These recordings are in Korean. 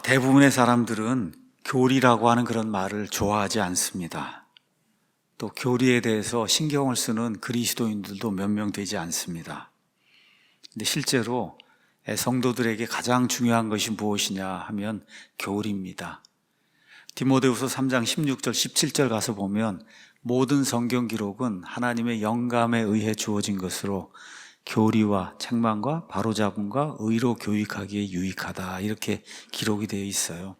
대부분의 사람들은 교리라고 하는 그런 말을 좋아하지 않습니다. 또 교리에 대해서 신경을 쓰는 그리스도인들도 몇 명 되지 않습니다. 근데 실제로 성도들에게 가장 중요한 것이 무엇이냐 하면 교리입니다. 디모데후서 3장 16절 17절 가서 보면 모든 성경 기록은 하나님의 영감에 의해 주어진 것으로 교리와 책망과 바로잡음과 의로 교육하기에 유익하다, 이렇게 기록이 되어 있어요.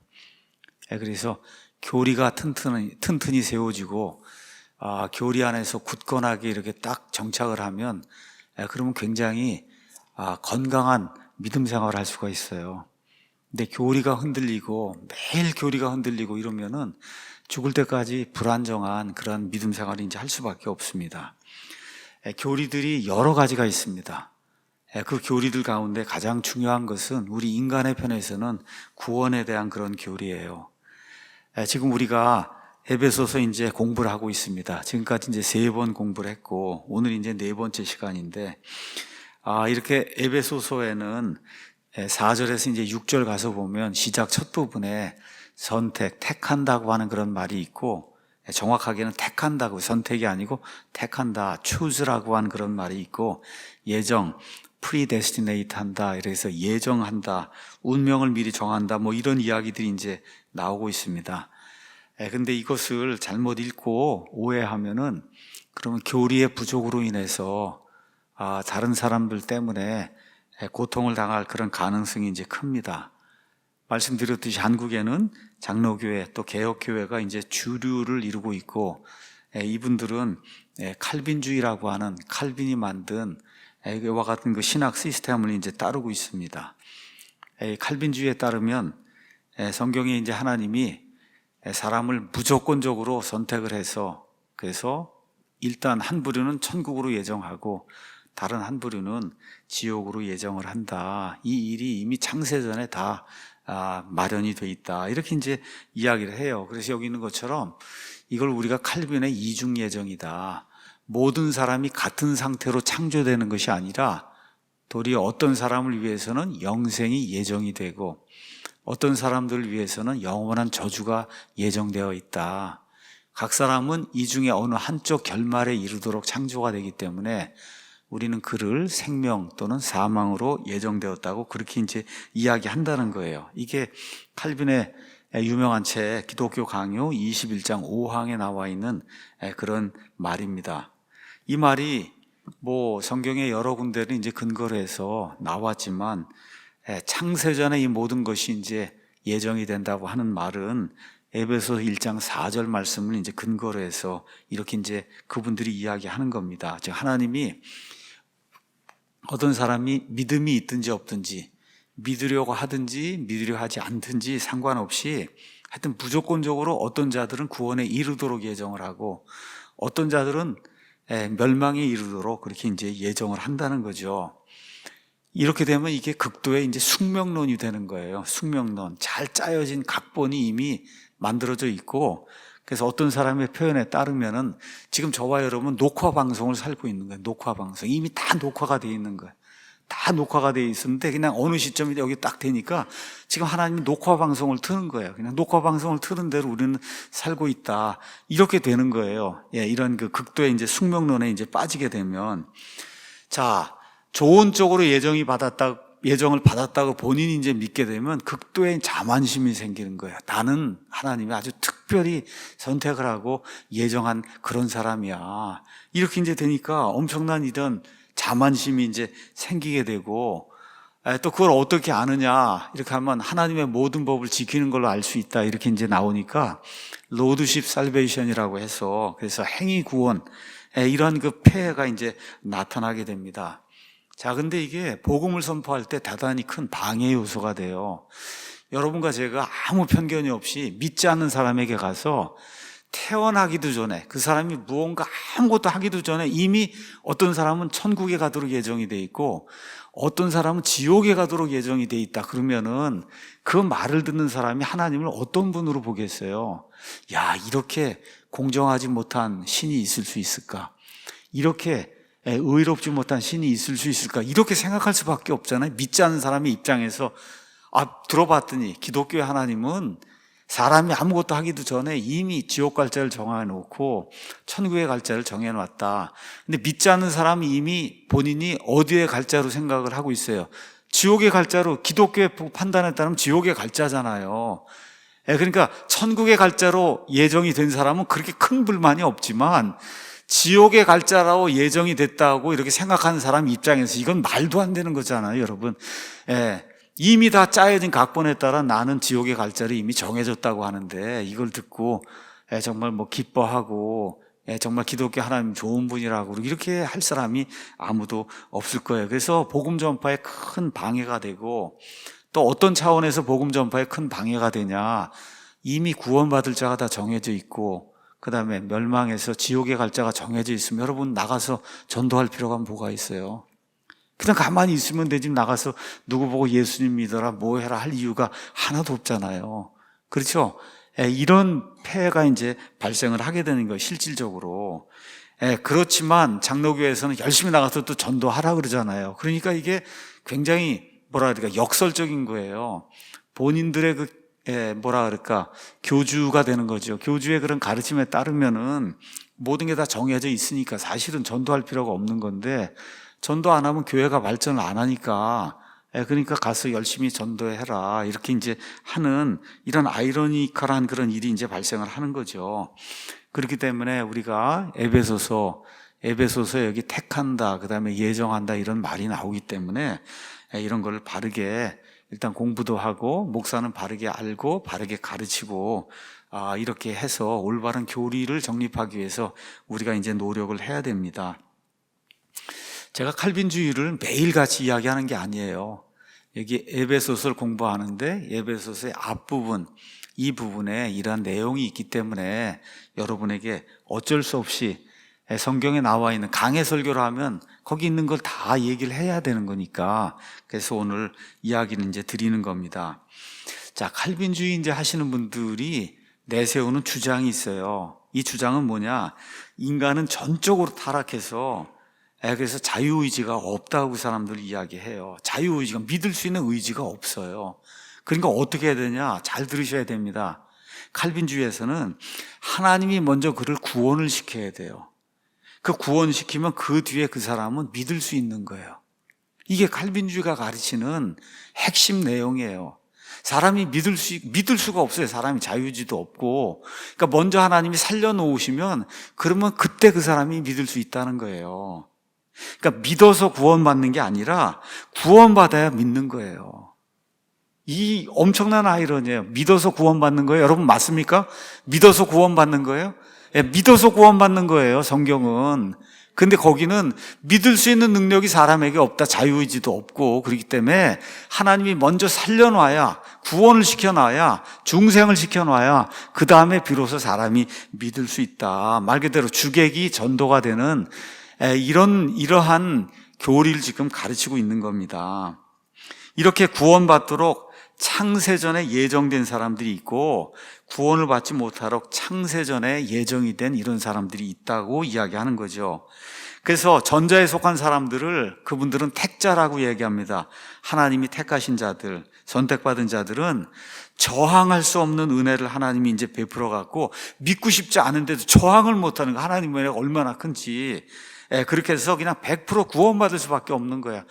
그래서 교리가 튼튼히 세워지고 교리 안에서 굳건하게 이렇게 딱 정착을 하면 그러면 굉장히 건강한 믿음 생활을 할 수가 있어요. 근데 교리가 흔들리고 매일 교리가 흔들리고 이러면은 죽을 때까지 불안정한 그런 믿음 생활을 이제 할 수밖에 없습니다. 교리들이 여러 가지가 있습니다. 그 교리들 가운데 가장 중요한 것은 우리 인간의 편에서는 구원에 대한 그런 교리예요. 지금 우리가 에베소서 이제 공부를 하고 있습니다. 지금까지 이제 3번 공부를 했고 오늘 이제 4번째 시간인데, 이렇게 에베소서에는 4절에서 이제 6절 가서 보면 시작 첫 부분에 선택, 택한다고 하는 그런 말이 있고, 정확하게는 택한다고, 선택이 아니고 택한다, choose라고 하는 그런 말이 있고, 예정, predestinate 한다, 이래서 예정한다, 운명을 미리 정한다, 뭐 이런 이야기들이 이제 나오고 있습니다. 근데 이것을 잘못 읽고 오해하면은 그러면 교리의 부족으로 인해서 다른 사람들 때문에 고통을 당할 그런 가능성이 이제 큽니다. 말씀드렸듯이 한국에는 장로교회 또 개혁교회가 이제 주류를 이루고 있고, 이분들은 칼빈주의라고 하는 칼빈이 만든 이와 같은 그 신학 시스템을 이제 따르고 있습니다. 칼빈주의에 따르면 성경에 이제 하나님이 사람을 무조건적으로 선택을 해서, 그래서 일단 한 부류는 천국으로 예정하고 다른 한 부류는 지옥으로 예정을 한다. 이 일이 이미 창세전에 다 마련이 돼 있다, 이렇게 이제 이야기를 해요. 그래서 여기 있는 것처럼 이걸 우리가 칼빈의 이중 예정이다, 모든 사람이 같은 상태로 창조되는 것이 아니라 도리어 어떤 사람을 위해서는 영생이 예정이 되고 어떤 사람들을 위해서는 영원한 저주가 예정되어 있다. 각 사람은 이 중에 어느 한쪽 결말에 이르도록 창조가 되기 때문에 우리는 그를 생명 또는 사망으로 예정되었다고 그렇게 이제 이야기한다는 거예요. 이게 칼빈의 유명한 책 기독교 강요 21장 5항에 나와 있는 그런 말입니다. 이 말이 뭐 성경의 여러 군데를 이제 근거로 해서 나왔지만, 창세전에 이 모든 것이 이제 예정이 된다고 하는 말은 에베소 1장 4절 말씀을 이제 근거로 해서 이렇게 이제 그분들이 이야기하는 겁니다. 즉 하나님이 어떤 사람이 믿음이 있든지 없든지, 믿으려고 하든지 믿으려 하지 않든지 상관없이 하여튼 무조건적으로 어떤 자들은 구원에 이르도록 예정을 하고 어떤 자들은 멸망에 이르도록 그렇게 이제 예정을 한다는 거죠. 이렇게 되면 이게 극도의 이제 숙명론이 되는 거예요. 숙명론. 잘 짜여진 각본이 이미 만들어져 있고, 그래서 어떤 사람의 표현에 따르면은 지금 저와 여러분 녹화 방송을 살고 있는 거예요. 녹화 방송. 이미 다 녹화가 되어 있는 거예요. 다 녹화가 되어 있었는데 그냥 어느 시점에 여기 딱 되니까 지금 하나님이 녹화 방송을 트는 거예요. 그냥 녹화 방송을 트는 대로 우리는 살고 있다, 이렇게 되는 거예요. 이런 그 극도의 이제 숙명론에 이제 빠지게 되면, 자, 좋은 쪽으로 예정을 받았다고 본인이 이제 믿게 되면 극도의 자만심이 생기는 거예요. 나는 하나님이 아주 특별히 선택을 하고 예정한 그런 사람이야. 이렇게 이제 되니까 엄청난 이런 자만심이 이제 생기게 되고, 또 그걸 어떻게 아느냐, 이렇게 하면 하나님의 모든 법을 지키는 걸로 알 수 있다, 이렇게 이제 나오니까 로드십 살베이션이라고 해서, 그래서 행위 구원, 이런 그 폐해가 이제 나타나게 됩니다. 자, 근데 이게 복음을 선포할 때 대단히 큰 방해 요소가 돼요. 여러분과 제가 아무 편견이 없이 믿지 않는 사람에게 가서 태어나기도 전에, 그 사람이 무언가 아무것도 하기도 전에 이미 어떤 사람은 천국에 가도록 예정이 돼 있고 어떤 사람은 지옥에 가도록 예정이 돼 있다 그러면은 그 말을 듣는 사람이 하나님을 어떤 분으로 보겠어요? 야, 이렇게 공정하지 못한 신이 있을 수 있을까? 이렇게 의롭지 못한 신이 있을 수 있을까? 이렇게 생각할 수밖에 없잖아요. 믿지 않는 사람의 입장에서 들어봤더니 기독교의 하나님은 사람이 아무것도 하기도 전에 이미 지옥 갈 자를 정해놓고 천국에 갈 자를 정해놨다. 근데 믿지 않는 사람이 이미 본인이 어디에 갈 자로 생각을 하고 있어요. 지옥에 갈 자로, 기독교의 판단에 따르면 지옥에 갈 자잖아요. 그러니까 천국에 갈 자로 예정이 된 사람은 그렇게 큰 불만이 없지만 지옥에 갈 자라고 예정이 됐다고 이렇게 생각하는 사람 입장에서 이건 말도 안 되는 거잖아요, 여러분. 이미 다 짜여진 각본에 따라 나는 지옥에 갈 자리 이미 정해졌다고 하는데 이걸 듣고 정말 기뻐하고 정말 기독교 하나님 좋은 분이라고 이렇게 할 사람이 아무도 없을 거예요. 그래서 복음 전파에 큰 방해가 되고, 또 어떤 차원에서 복음 전파에 큰 방해가 되냐, 이미 구원받을 자가 다 정해져 있고 그 다음에 멸망해서 지옥에 갈 자가 정해져 있으면 여러분 나가서 전도할 필요가 뭐가 있어요? 그냥 가만히 있으면 되지, 나가서 누구 보고 예수님 믿어라 뭐 해라 할 이유가 하나도 없잖아요. 그렇죠? 이런 폐해가 이제 발생을 하게 되는 거예요, 실질적으로. 그렇지만 장로교에서는 열심히 나가서 또 전도하라 그러잖아요. 그러니까 이게 굉장히 역설적인 거예요. 본인들의 교주가 되는 거죠. 교주의 그런 가르침에 따르면은 모든 게 다 정해져 있으니까 사실은 전도할 필요가 없는 건데, 전도 안 하면 교회가 발전을 안 하니까, 그러니까 가서 열심히 전도해라 이렇게 이제 하는 이런 아이러니컬한 그런 일이 이제 발생을 하는 거죠. 그렇기 때문에 우리가 에베소서 여기 택한다, 그 다음에 예정한다 이런 말이 나오기 때문에 이런 걸 바르게 일단 공부도 하고, 목사는 바르게 알고 바르게 가르치고, 이렇게 해서 올바른 교리를 정립하기 위해서 우리가 이제 노력을 해야 됩니다. 제가 칼빈주의를 매일같이 이야기하는 게 아니에요. 여기 에베소서를 공부하는데 에베소서의 앞부분, 이 부분에 이러한 내용이 있기 때문에 여러분에게 어쩔 수 없이 성경에 나와 있는, 강해 설교를 하면 거기 있는 걸 다 얘기를 해야 되는 거니까, 그래서 오늘 이야기를 이제 드리는 겁니다. 자, 칼빈주의 이제 하시는 분들이 내세우는 주장이 있어요. 이 주장은 뭐냐? 인간은 전적으로 타락해서 그래서 자유의지가 없다고 사람들이 이야기해요. 자유의지가, 믿을 수 있는 의지가 없어요. 그러니까 어떻게 해야 되냐? 잘 들으셔야 됩니다. 칼빈주의에서는 하나님이 먼저 그를 구원을 시켜야 돼요. 그 구원시키면 그 뒤에 그 사람은 믿을 수 있는 거예요. 이게 칼빈주의가 가르치는 핵심 내용이에요. 사람이 믿을 수가 없어요. 사람이 자유의지도 없고. 그러니까 먼저 하나님이 살려놓으시면 그러면 그때 그 사람이 믿을 수 있다는 거예요. 그러니까 믿어서 구원받는 게 아니라 구원받아야 믿는 거예요. 이 엄청난 아이러니예요. 믿어서 구원받는 거예요. 여러분 맞습니까? 믿어서 구원받는 거예요? 믿어서 구원받는 거예요, 성경은. 근데 거기는 믿을 수 있는 능력이 사람에게 없다, 자유의지도 없고, 그렇기 때문에 하나님이 먼저 살려놔야, 구원을 시켜놔야, 중생을 시켜놔야 그 다음에 비로소 사람이 믿을 수 있다. 말 그대로 주객이 전도가 되는 이러한 교리를 지금 가르치고 있는 겁니다. 이렇게 구원받도록 창세전에 예정된 사람들이 있고, 구원을 받지 못하도록 창세전에 예정이 된 이런 사람들이 있다고 이야기하는 거죠. 그래서 전자에 속한 사람들을 그분들은 택자라고 얘기합니다. 하나님이 택하신 자들, 선택받은 자들은 저항할 수 없는 은혜를 하나님이 이제 베풀어 갖고 믿고 싶지 않은데도 저항을 못하는 거, 하나님의 은혜가 얼마나 큰지. 그렇게 해서 그냥 100% 구원받을 수밖에 없는 거야.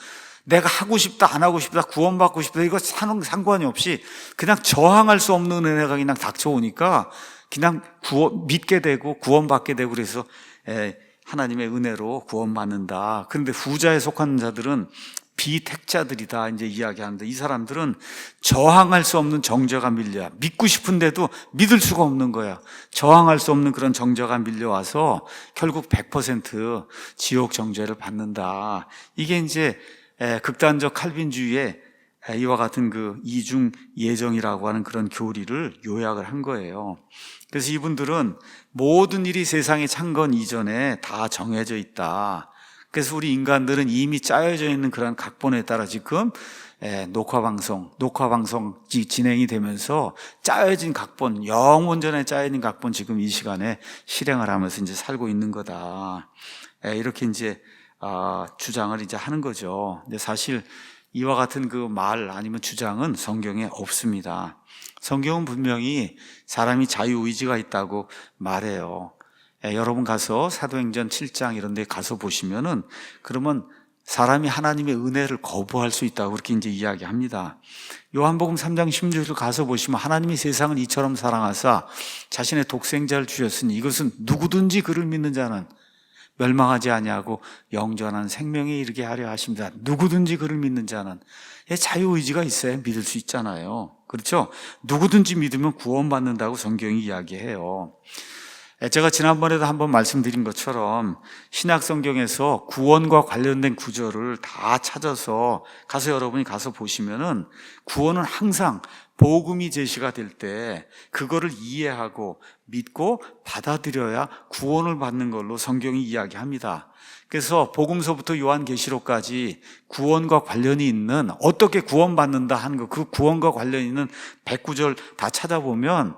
내가 하고 싶다, 안 하고 싶다, 구원받고 싶다, 이거 상관이 없이 그냥 저항할 수 없는 은혜가 그냥 닥쳐오니까 그냥 믿게 되고 구원받게 되고, 그래서 하나님의 은혜로 구원받는다. 그런데 후자에 속한 자들은 비택자들이다 이제 이야기하는데, 이 사람들은 저항할 수 없는 정죄가 밀려야, 믿고 싶은데도 믿을 수가 없는 거야. 저항할 수 없는 그런 정죄가 밀려와서 결국 100% 지옥 정죄를 받는다. 이게 이제 극단적 칼빈주의의 이와 같은 그 이중 예정이라고 하는 그런 교리를 요약을 한 거예요. 그래서 이분들은 모든 일이 세상에 창건 이전에 다 정해져 있다. 그래서 우리 인간들은 이미 짜여져 있는 그런 각본에 따라 지금 녹화방송 진행이 되면서 짜여진 각본, 영원전에 짜여진 각본 지금 이 시간에 실행을 하면서 이제 살고 있는 거다. 이렇게 이제 주장을 이제 하는 거죠. 근데 사실 이와 같은 그 말 아니면 주장은 성경에 없습니다. 성경은 분명히 사람이 자유의지가 있다고 말해요. 여러분 가서 사도행전 7장 이런 데 가서 보시면은 그러면 사람이 하나님의 은혜를 거부할 수 있다고 그렇게 이제 이야기합니다. 요한복음 3장 16절 가서 보시면 하나님이 세상을 이처럼 사랑하사 자신의 독생자를 주셨으니 이것은 누구든지 그를 믿는 자는 멸망하지 아니하고 영전한 생명에 이르게 하려 하십니다. 누구든지 그를 믿는 자는 자유의지가 있어야 믿을 수 있잖아요. 그렇죠? 누구든지 믿으면 구원받는다고 성경이 이야기해요. 제가 지난번에도 한번 말씀드린 것처럼 신약 성경에서 구원과 관련된 구절을 다 찾아서 가서 여러분이 가서 보시면은 구원은 항상 복음이 제시가 될 때 그거를 이해하고 믿고 받아들여야 구원을 받는 걸로 성경이 이야기합니다. 그래서 복음서부터 요한계시록까지 구원과 관련이 있는 어떻게 구원받는다 하는 거, 그 구원과 관련이 있는 109절 다 찾아보면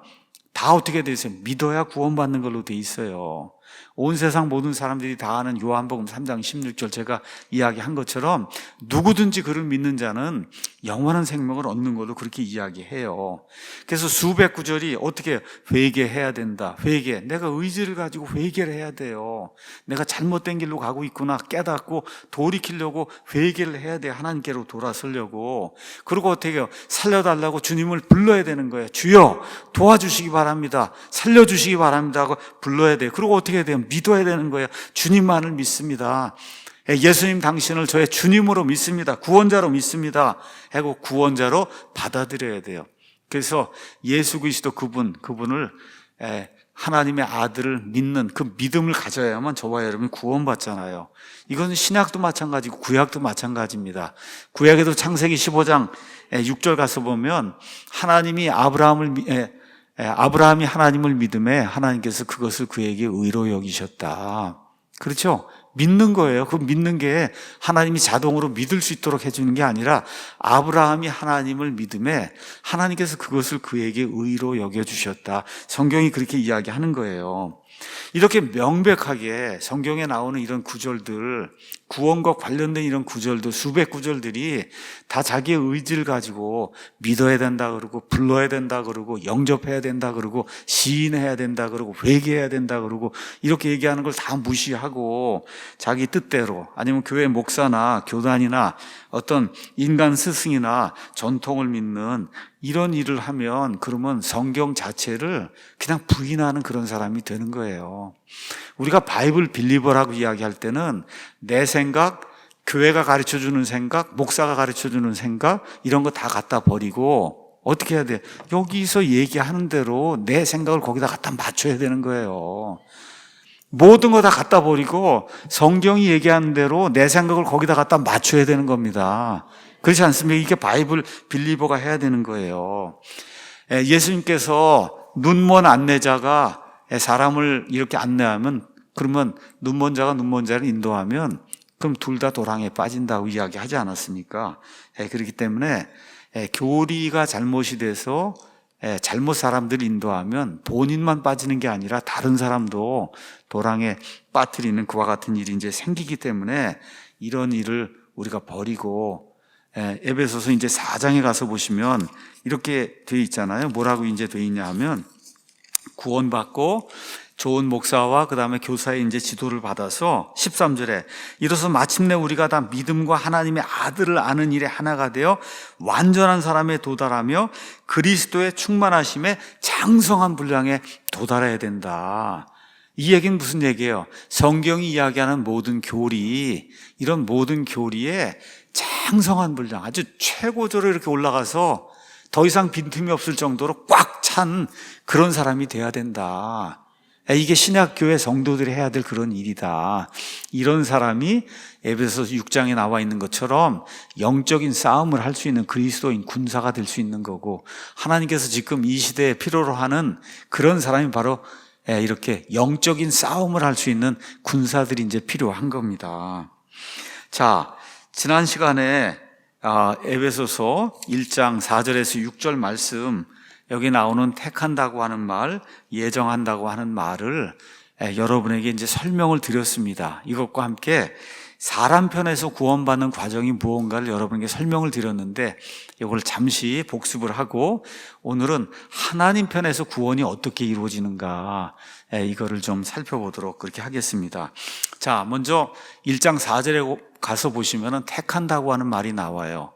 다 어떻게 돼 있어요? 믿어야 구원받는 걸로 돼 있어요. 온 세상 모든 사람들이 다 아는 요한복음 3장 16절 제가 이야기한 것처럼 누구든지 그를 믿는 자는 영원한 생명을 얻는 걸로 그렇게 이야기해요. 그래서 수백 구절이 어떻게 회개해야 된다. 회개. 내가 의지를 가지고 회개를 해야 돼요. 내가 잘못된 길로 가고 있구나 깨닫고 돌이키려고 회개를 해야 돼요. 하나님께로 돌아서려고. 그리고 어떻게 해요? 살려달라고 주님을 불러야 되는 거예요. 주여 도와주시기 바랍니다. 살려주시기 바랍니다 하고 불러야 돼요. 그리고 어떻게 해야 돼요? 믿어야 되는 거예요. 주님만을 믿습니다. 예수님 당신을 저의 주님으로 믿습니다. 구원자로 믿습니다. 하고 구원자로 받아들여야 돼요. 그래서 예수 그리스도 그분을 하나님의 아들을 믿는 그 믿음을 가져야만 저와 여러분이 구원받잖아요. 이건 신약도 마찬가지고 구약도 마찬가지입니다. 구약에도 창세기 15장 6절 가서 보면 아브라함이 하나님을 믿음에 하나님께서 그것을 그에게 의로 여기셨다. 그렇죠? 믿는 거예요. 그 믿는 게 하나님이 자동으로 믿을 수 있도록 해주는 게 아니라 아브라함이 하나님을 믿음에 하나님께서 그것을 그에게 의로 여겨주셨다. 성경이 그렇게 이야기하는 거예요. 이렇게 명백하게 성경에 나오는 이런 구절들, 구원과 관련된 이런 구절들, 수백 구절들이 다 자기의 의지를 가지고 믿어야 된다 그러고 불러야 된다 그러고 영접해야 된다 그러고 시인해야 된다 그러고 회개해야 된다 그러고 이렇게 얘기하는 걸 다 무시하고 자기 뜻대로 아니면 교회 목사나 교단이나 어떤 인간 스승이나 전통을 믿는 이런 일을 하면 그러면 성경 자체를 그냥 부인하는 그런 사람이 되는 거예요. 우리가 바이블 빌리버라고 이야기할 때는 내 생각, 교회가 가르쳐주는 생각, 목사가 가르쳐주는 생각 이런 거 다 갖다 버리고 어떻게 해야 돼? 여기서 얘기하는 대로 내 생각을 거기다 갖다 맞춰야 되는 거예요. 모든 거 다 갖다 버리고 성경이 얘기하는 대로 내 생각을 거기다 갖다 맞춰야 되는 겁니다. 그렇지 않습니까? 이게 바이블 빌리버가 해야 되는 거예요. 예수님께서 눈먼 안내자가 사람을 이렇게 안내하면 그러면 눈먼 자가 눈먼 자를 인도하면 그럼 둘 다 도랑에 빠진다고 이야기하지 않았습니까? 그렇기 때문에 교리가 잘못이 돼서 잘못 사람들을 인도하면 본인만 빠지는 게 아니라 다른 사람도 도랑에 빠뜨리는 그와 같은 일이 이제 생기기 때문에 이런 일을 우리가 버리고 에베소서 이제 4장에 가서 보시면 이렇게 돼 있잖아요. 뭐라고 이제 돼 있냐 하면 구원받고 좋은 목사와 그 다음에 교사의 이제 지도를 받아서 13절에 이로써 마침내 우리가 다 믿음과 하나님의 아들을 아는 일에 하나가 되어 완전한 사람에 도달하며 그리스도의 충만하심에 장성한 분량에 도달해야 된다. 이 얘기는 무슨 얘기예요? 성경이 이야기하는 모든 교리, 이런 모든 교리에 장성한 분량, 아주 최고조로 이렇게 올라가서 더 이상 빈틈이 없을 정도로 꽉 찬 그런 사람이 돼야 된다. 이게 신약교회 성도들이 해야 될 그런 일이다. 이런 사람이 에베소서 6장에 나와 있는 것처럼 영적인 싸움을 할 수 있는 그리스도인 군사가 될 수 있는 거고 하나님께서 지금 이 시대에 필요로 하는 그런 사람이 바로 이렇게 영적인 싸움을 할 수 있는 군사들이 이제 필요한 겁니다. 자, 지난 시간에 에베소서 1장 4절에서 6절 말씀 여기 나오는 택한다고 하는 말, 예정한다고 하는 말을 여러분에게 이제 설명을 드렸습니다. 이것과 함께 사람 편에서 구원받는 과정이 무언가를 여러분에게 설명을 드렸는데 이걸 잠시 복습을 하고 오늘은 하나님 편에서 구원이 어떻게 이루어지는가 이거를 좀 살펴보도록 그렇게 하겠습니다. 자, 먼저 1장 4절에 가서 보시면은 택한다고 하는 말이 나와요.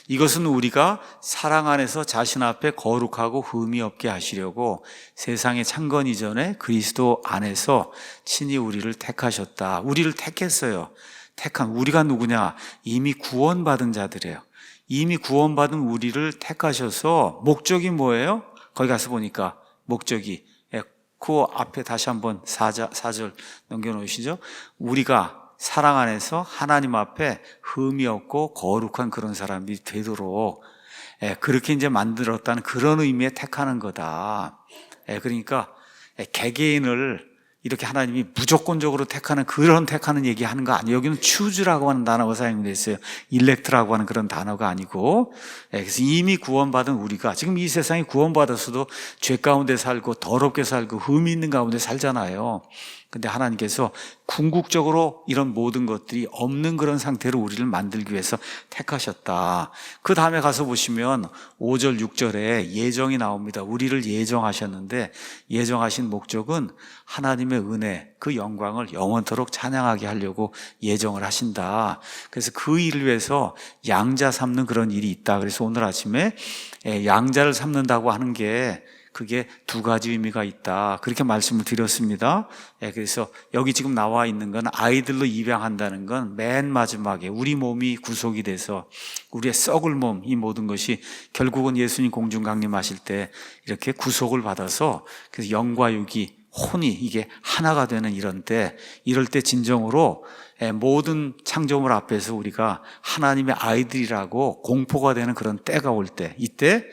이것은 우리가 사랑 안에서 자신 앞에 거룩하고 흠이 없게 하시려고 세상의 창건 이전에 그리스도 안에서 친히 우리를 택하셨다. 우리를 택했어요. 택한 우리가 누구냐? 이미 구원받은 자들이에요. 이미 구원받은 우리를 택하셔서 목적이 뭐예요? 거기 가서 보니까 목적이 그 앞에 다시 한번 4절 넘겨놓으시죠. 우리가 사랑 안에서 하나님 앞에 흠이 없고 거룩한 그런 사람이 되도록 그렇게 이제 만들었다는 그런 의미의 택하는 거다. 그러니까 개개인을 이렇게 하나님이 무조건적으로 택하는 그런 택하는 얘기하는 거 아니에요. 여기는 choose라고 하는 단어가 사용되어 있어요. elect라고 하는 그런 단어가 아니고, 그래서 이미 구원받은 우리가 지금 이 세상에 구원받았어도 죄 가운데 살고 더럽게 살고 흠이 있는 가운데 살잖아요. 근데 하나님께서 궁극적으로 이런 모든 것들이 없는 그런 상태로 우리를 만들기 위해서 택하셨다. 그 다음에 가서 보시면 5절, 6절에 예정이 나옵니다. 우리를 예정하셨는데 예정하신 목적은 하나님의 은혜, 그 영광을 영원토록 찬양하게 하려고 예정을 하신다. 그래서 그 일을 위해서 양자 삼는 그런 일이 있다. 그래서 오늘 아침에 양자를 삼는다고 하는 게 그게 두 가지 의미가 있다. 그렇게 말씀을 드렸습니다. 그래서 여기 지금 나와 있는 건 아이들로 입양한다는 건 맨 마지막에 우리 몸이 구속이 돼서 우리의 썩을 몸, 이 모든 것이 결국은 예수님 공중 강림하실 때 이렇게 구속을 받아서 그래서 영과 육이 혼이 이게 하나가 되는 이럴 때 진정으로 모든 창조물 앞에서 우리가 하나님의 아이들이라고 공포가 되는 그런 때가 올 때, 이때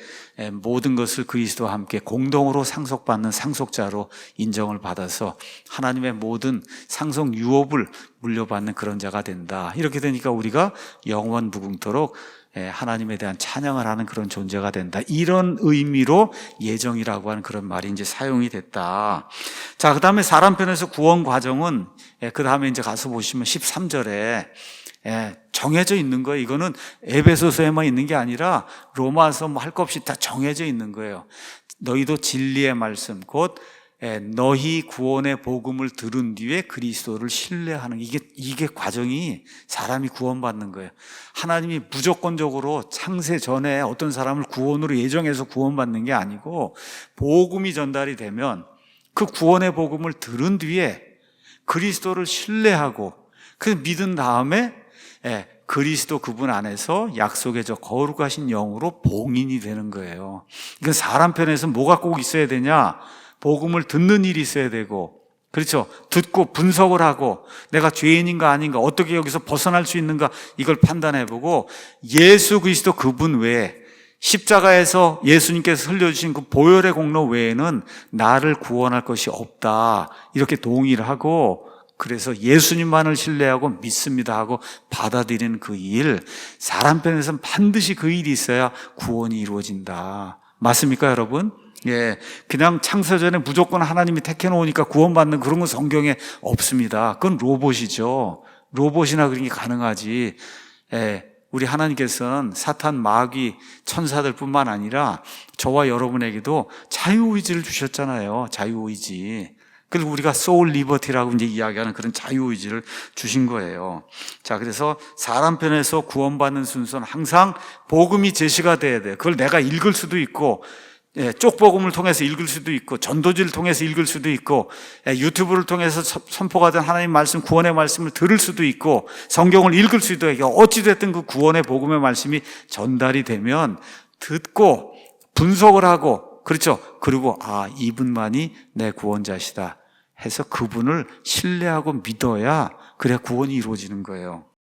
모든 것을 그리스도와 함께 공동으로 상속받는 상속자로 인정을 받아서 하나님의 모든 상속 유업을 물려받는 그런 자가 된다. 이렇게 되니까 우리가 영원 무궁토록 하나님에 대한 찬양을 하는 그런 존재가 된다. 이런 의미로 예정이라고 하는 그런 말이 이제 사용이 됐다. 자, 그 다음에 사람 편에서 구원 과정은 그 다음에 이제 가서 보시면 13절에 정해져 있는 거예요. 이거는 에베소서에만 있는 게 아니라 로마서 뭐 할 것 없이 다 정해져 있는 거예요. 너희도 진리의 말씀 곧 너희 구원의 복음을 들은 뒤에 그리스도를 신뢰하는 이게 과정이 사람이 구원받는 거예요. 하나님이 무조건적으로 창세 전에 어떤 사람을 구원으로 예정해서 구원받는 게 아니고 복음이 전달이 되면 그 구원의 복음을 들은 뒤에 그리스도를 신뢰하고 그 믿은 다음에 그리스도 그분 안에서 약속의 저 거룩하신 영으로 봉인이 되는 거예요. 그러니까 사람 편에서 뭐가 꼭 있어야 되냐? 복음을 듣는 일이 있어야 되고, 그렇죠? 듣고 분석을 하고 내가 죄인인가 아닌가, 어떻게 여기서 벗어날 수 있는가, 이걸 판단해보고 예수 그리스도 그분 외에 십자가에서 예수님께서 흘려주신 그 보혈의 공로 외에는 나를 구원할 것이 없다, 이렇게 동의를 하고, 그래서 예수님만을 신뢰하고 믿습니다 하고 받아들이는 그 일, 사람 편에서는 반드시 그 일이 있어야 구원이 이루어진다. 맞습니까, 여러분? 그냥 창세전에 무조건 하나님이 택해 놓으니까 구원받는 그런 건 성경에 없습니다. 그건 로봇이죠. 로봇이나 그런 게 가능하지. 우리 하나님께서는 사탄, 마귀, 천사들 뿐만 아니라 저와 여러분에게도 자유의지를 주셨잖아요. 자유의지. 그리고 우리가 소울 리버티라고 이제 이야기하는 그런 자유의지를 주신 거예요. 자, 그래서 사람 편에서 구원받는 순서는 항상 복음이 제시가 돼야 돼요. 그걸 내가 읽을 수도 있고, 쪽복음을 통해서 읽을 수도 있고, 전도지를 통해서 읽을 수도 있고, 유튜브를 통해서 선포가 된 하나님 말씀, 구원의 말씀을 들을 수도 있고, 성경을 읽을 수도 있고, 어찌됐든 그 구원의 복음의 말씀이 전달이 되면 듣고 분석을 하고, 그렇죠? 그리고 이분만이 내 구원자시다 해서 그분을 신뢰하고 믿어야 그래야 구원이 이루어지는 거예요.